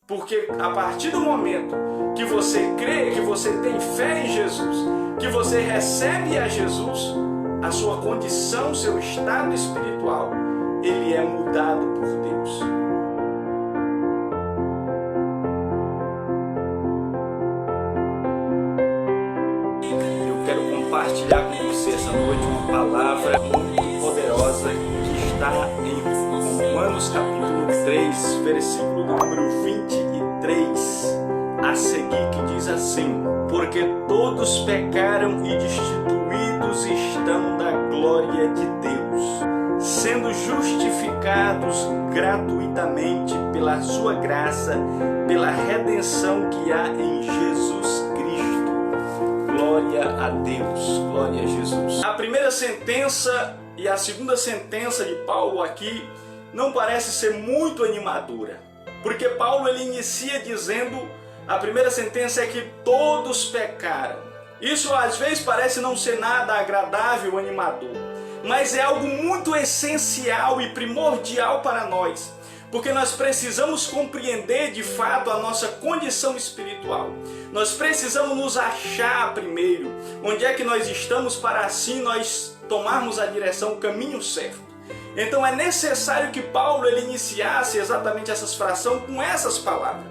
Porque a partir do momento que você crê, que você tem fé em Jesus, que você recebe a Jesus, a sua condição, seu estado espiritual, ele é mudado por Deus. Eu quero compartilhar com você essa noite uma palavra muito poderosa que está em Romanos capítulo 3, versículo número 23 a seguir, que diz assim: porque todos pecaram e destituídos estão da glória de Deus, sendo justificados gratuitamente pela sua graça, pela redenção que há em Jesus Cristo. Glória a Deus, glória a Jesus. A primeira sentença e a segunda sentença de Paulo aqui não parece ser muito animadora, porque Paulo ele inicia dizendo, a primeira sentença é que todos pecaram. Isso às vezes parece não ser nada agradável, animador, mas é algo muito essencial e primordial para nós, porque nós precisamos compreender de fato a nossa condição espiritual. Nós precisamos nos achar primeiro, onde é que nós estamos, para assim nós tomarmos a direção, o caminho certo. Então é necessário que Paulo ele iniciasse exatamente essa fração com essas palavras.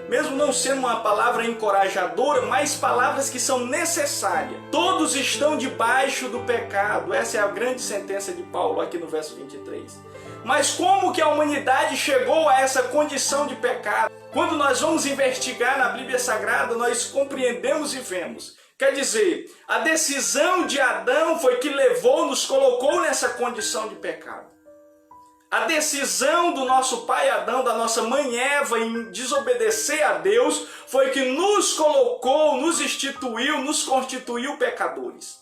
Mesmo não sendo uma palavra encorajadora, mas palavras que são necessárias. Todos estão debaixo do pecado. Essa é a grande sentença de Paulo aqui no verso 23. Mas como que a humanidade chegou a essa condição de pecado? Quando nós vamos investigar na Bíblia Sagrada, nós compreendemos e vemos. Quer dizer, a decisão de Adão foi que levou, nos colocou nessa condição de pecado. A decisão do nosso pai Adão, da nossa mãe Eva em desobedecer a Deus foi que nos colocou, nos instituiu, nos constituiu pecadores.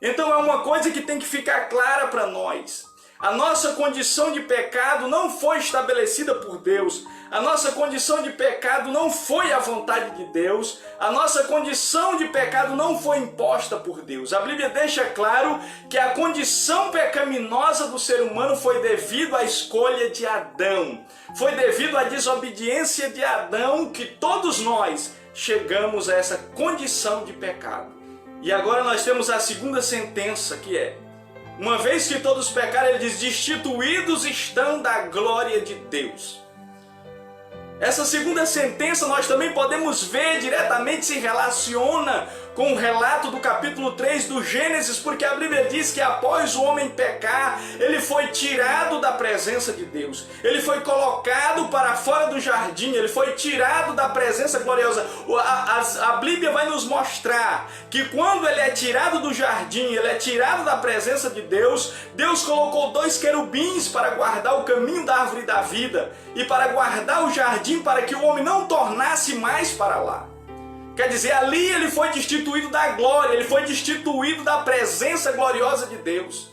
Então é uma coisa que tem que ficar clara para nós. A nossa condição de pecado não foi estabelecida por Deus. A nossa condição de pecado não foi a vontade de Deus. A nossa condição de pecado não foi imposta por Deus. A Bíblia deixa claro que a condição pecaminosa do ser humano foi devido à escolha de Adão. Foi devido à desobediência de Adão que todos nós chegamos a essa condição de pecado. E agora nós temos a segunda sentença, que é: uma vez que todos pecaram, ele diz, destituídos estão da glória de Deus. Essa segunda sentença nós também podemos ver diretamente se relaciona com o relato do capítulo 3 do Gênesis, porque a Bíblia diz que após o homem pecar, ele foi tirado da presença de Deus. Ele foi colocado para fora do jardim, ele foi tirado da presença gloriosa. A Bíblia vai nos mostrar que quando ele é tirado do jardim, ele é tirado da presença de Deus, Deus colocou 2 querubins para guardar o caminho da árvore da vida e para guardar o jardim para que o homem não tornasse mais para lá. Quer dizer, ali ele foi destituído da glória, ele foi destituído da presença gloriosa de Deus.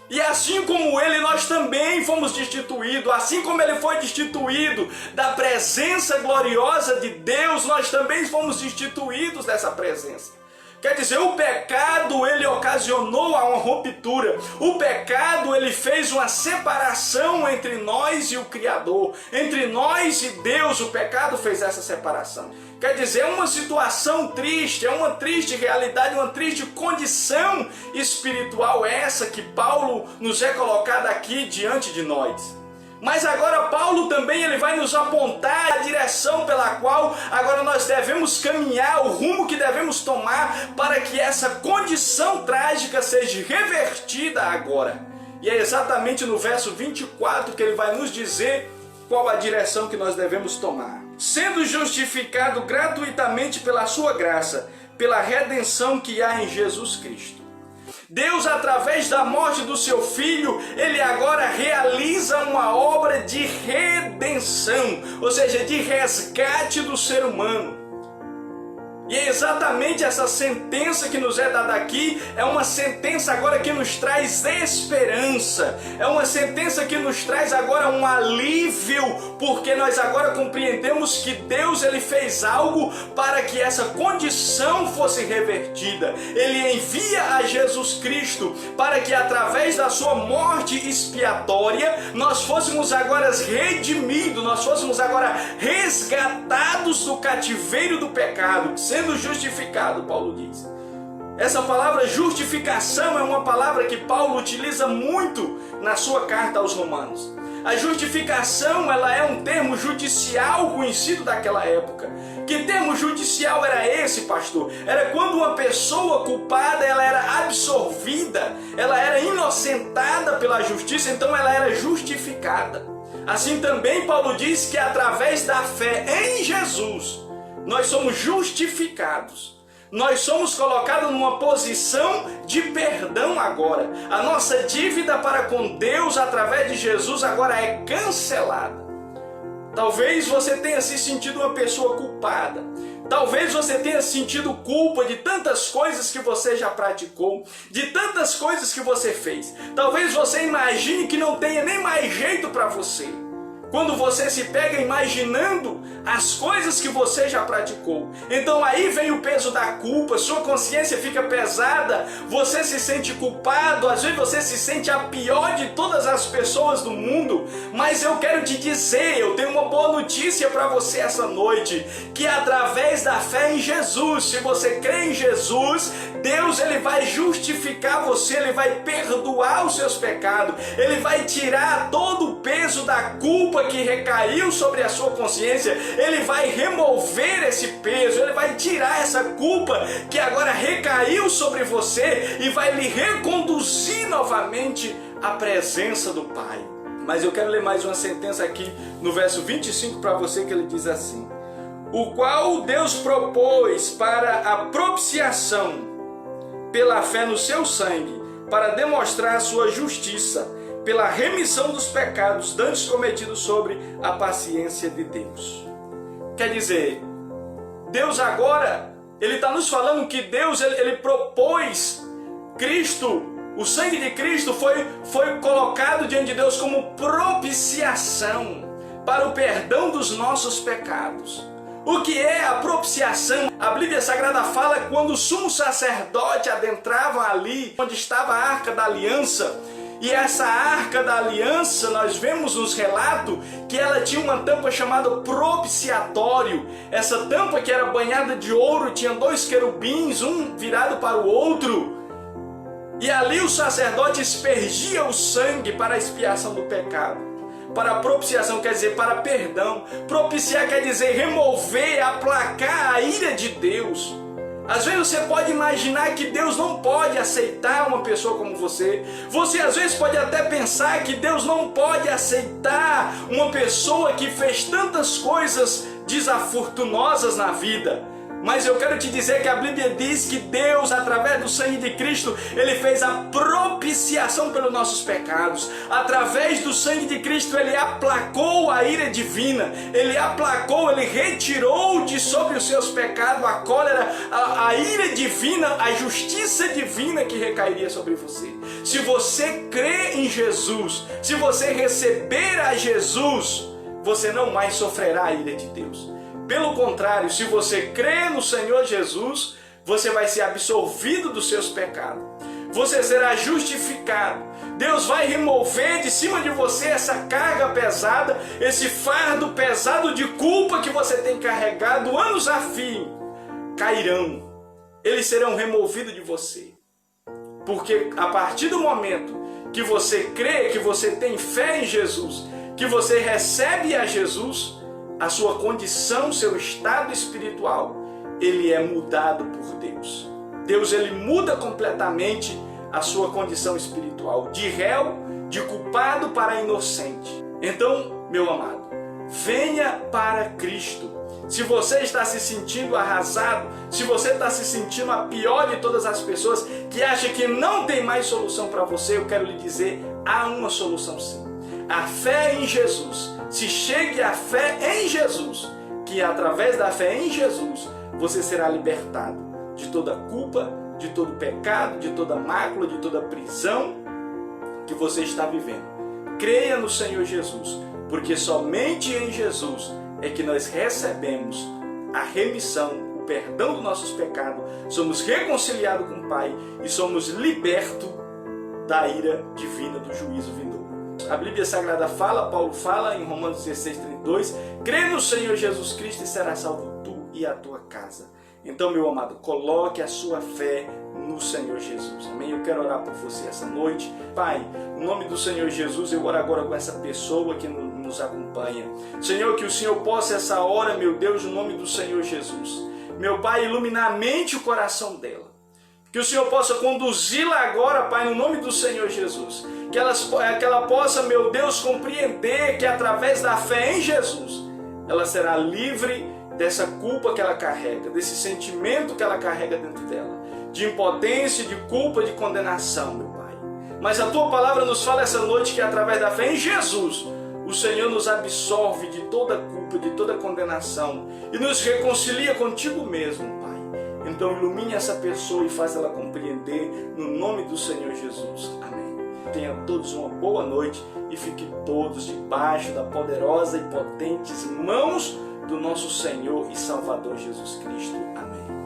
E assim como ele, nós também fomos destituídos. Assim como ele foi destituído da presença gloriosa de Deus, nós também fomos destituídos dessa presença. Quer dizer, o pecado ele ocasionou uma ruptura. O pecado ele fez uma separação entre nós e o Criador. Entre nós e Deus, o pecado fez essa separação. Quer dizer, é uma situação triste, é uma triste realidade, uma triste condição espiritual essa que Paulo nos é colocada aqui diante de nós. Mas agora Paulo também ele vai nos apontar a direção pela qual agora nós devemos caminhar, o rumo que devemos tomar para que essa condição trágica seja revertida agora. E é exatamente no verso 24 que ele vai nos dizer qual a direção que nós devemos tomar. Sendo justificado gratuitamente pela sua graça, pela redenção que há em Jesus Cristo. Deus, através da morte do seu Filho, ele agora realiza uma obra de redenção, ou seja, de resgate do ser humano. E é exatamente essa sentença que nos é dada aqui, é uma sentença agora que nos traz esperança, é uma sentença que nos traz agora um alívio, porque nós agora compreendemos que Deus ele fez algo para que essa condição fosse revertida. Ele envia a Jesus Cristo para que através da sua morte expiatória nós fôssemos agora redimidos, nós fôssemos agora resgatados do cativeiro do pecado, sendo justificado, Paulo diz. Essa palavra justificação é uma palavra que Paulo utiliza muito na sua carta aos Romanos. A justificação, ela é um termo judicial conhecido daquela época. Que termo judicial era esse, pastor? Era quando uma pessoa culpada, ela era absorvida, ela era inocentada pela justiça, então ela era justificada. Assim também Paulo diz que através da fé em Jesus, nós somos justificados. Nós somos colocados numa posição de perdão agora. A nossa dívida para com Deus através de Jesus agora é cancelada. Talvez você tenha se sentido uma pessoa culpada. Talvez você tenha sentido culpa de tantas coisas que você já praticou, de tantas coisas que você fez. Talvez você imagine que não tenha nem mais jeito para você. Quando você se pega imaginando as coisas que você já praticou. Então aí vem o peso da culpa, sua consciência fica pesada, você se sente culpado, às vezes você se sente a pior de todas as pessoas do mundo. Mas eu quero te dizer, eu tenho uma boa notícia para você essa noite, que através da fé em Jesus, se você crê em Jesus, Deus ele vai justificar você, ele vai perdoar os seus pecados, ele vai tirar todo o peso da culpa que recaiu sobre a sua consciência, ele vai remover esse peso, ele vai tirar essa culpa que agora recaiu sobre você e vai lhe reconduzir novamente à presença do Pai. Mas eu quero ler mais uma sentença aqui no verso 25 para você, que ele diz assim: o qual Deus propôs para a propiciação pela fé no seu sangue, para demonstrar a sua justiça, pela remissão dos pecados dantes cometidos sobre a paciência de Deus. Quer dizer, Deus agora, ele está nos falando que Deus, ele propôs Cristo, o sangue de Cristo foi colocado diante de Deus como propiciação para o perdão dos nossos pecados. O que é a propiciação? A Bíblia Sagrada fala que quando o sumo sacerdote adentrava ali, onde estava a Arca da Aliança, e essa Arca da Aliança, nós vemos nos relatos que ela tinha uma tampa chamada propiciatório. Essa tampa que era banhada de ouro, tinha dois querubins, um virado para o outro. E ali o sacerdote aspergia o sangue para a expiação do pecado. Para a propiciação quer dizer para perdão. Propiciar quer dizer remover, aplacar a ira de Deus. Às vezes você pode imaginar que Deus não pode aceitar uma pessoa como você. Você às vezes pode até pensar que Deus não pode aceitar uma pessoa que fez tantas coisas desafortunosas na vida. Mas eu quero te dizer que a Bíblia diz que Deus, através do sangue de Cristo, ele fez a propiciação pelos nossos pecados. Através do sangue de Cristo, ele aplacou a ira divina. Ele aplacou, ele retirou de sobre os seus pecados a cólera, a ira divina, a justiça divina que recairia sobre você. Se você crê em Jesus, se você receber a Jesus, você não mais sofrerá a ira de Deus. Pelo contrário, se você crê no Senhor Jesus, você vai ser absolvido dos seus pecados. Você será justificado. Deus vai remover de cima de você essa carga pesada, esse fardo pesado de culpa que você tem carregado anos a fio. Cairão. Eles serão removidos de você. Porque a partir do momento que você crê, que você tem fé em Jesus, que você recebe a Jesus, a sua condição, seu estado espiritual, ele é mudado por Deus. Deus, ele muda completamente a sua condição espiritual, de réu, de culpado para inocente. Então, meu amado, venha para Cristo. Se você está se sentindo arrasado, se você está se sentindo a pior de todas as pessoas que acha que não tem mais solução para você, eu quero lhe dizer, há uma solução sim. A fé em Jesus. Se chegue à fé em Jesus, que que através da fé em Jesus, você será libertado de toda culpa, de todo pecado, de toda mácula, de toda prisão que você está vivendo. Creia no Senhor Jesus, porque somente em Jesus é que nós recebemos a remissão, o perdão dos nossos pecados, somos reconciliados com o Pai e somos libertos da ira divina, do juízo vindouro. A Bíblia Sagrada fala, Paulo fala em Romanos 16:32, crê no Senhor Jesus Cristo e será salvo tu e a tua casa. Então, meu amado, coloque a sua fé no Senhor Jesus. Amém? Eu quero orar por você essa noite. Pai, no nome do Senhor Jesus, eu oro agora com essa pessoa que nos acompanha. Senhor, que o Senhor possa essa hora, meu Deus, no nome do Senhor Jesus, meu Pai, iluminar a mente e o coração dela. Que o Senhor possa conduzi-la agora, Pai, no nome do Senhor Jesus. Que ela possa, meu Deus, compreender que através da fé em Jesus, ela será livre dessa culpa que ela carrega, desse sentimento que ela carrega dentro dela, de impotência, de culpa, de condenação, meu Pai. Mas a Tua palavra nos fala essa noite que através da fé em Jesus, o Senhor nos absolve de toda culpa, de toda condenação e nos reconcilia contigo mesmo, Pai. Então ilumine essa pessoa e faz ela compreender no nome do Senhor Jesus. Amém. Tenham todos uma boa noite e fiquem todos debaixo da poderosa e potentes mãos do nosso Senhor e Salvador Jesus Cristo. Amém.